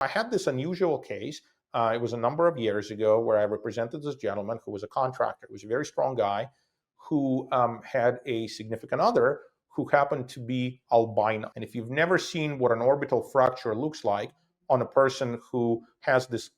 I had this unusual case. It was a number of years ago where I represented this gentleman who was a contractor. He was a very strong guy who had a significant other who happened to be albino. And if you've never seen what an orbital fracture looks like on a person who has this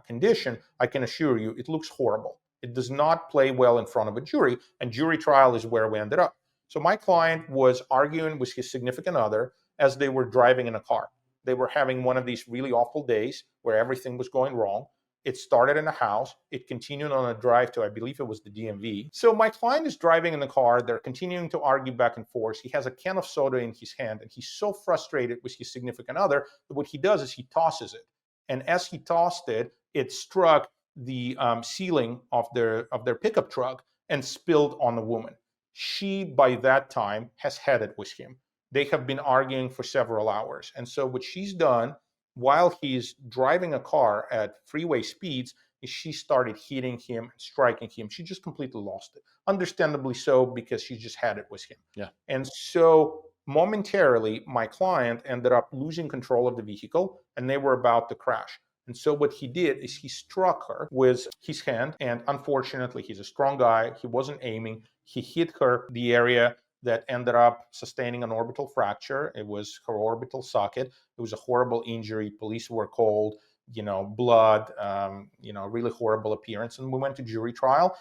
condition, I can assure you it looks horrible. It does not play well in front of a jury, and jury trial is where we ended up. So my client was arguing with his significant other as they were driving in a car. They were having one of these really awful days where everything was going wrong. It started in a house. It continued on a drive to, I believe it was the DMV. So my client is driving in the car. They're continuing to argue back and forth. He has a can of soda in his hand, and he's so frustrated with his significant other that what he does is he tosses it. And as he tossed it, it struck the ceiling of their pickup truck and spilled on the woman. She, by that time, has had it with him. They have been arguing for several hours. And so what she's done while he's driving a car at freeway speeds is she started hitting him and striking him. She just completely lost it. Understandably so, because she just had it with him. Yeah. And so momentarily, my client ended up losing control of the vehicle and they were about to crash. And so what he did is he struck her with his hand. And unfortunately, he's a strong guy. He wasn't aiming. He hit her the area that ended up sustaining an orbital fracture. It was her orbital socket. It was a horrible injury. Police were called, blood, really horrible appearance. And we went to jury trial.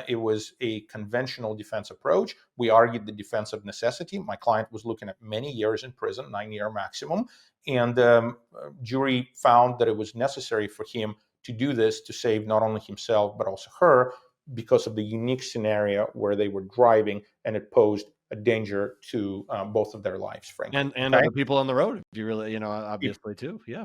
It was a conventional defense approach. We argued the defense of necessity. My client was looking at many years in prison, 9-year maximum. And jury found that it was necessary for him to do this to save not only himself, but also her, because of the unique scenario where they were driving and it posed a danger to both of their lives, frankly. And other people on the road, if you really, obviously too. Yeah.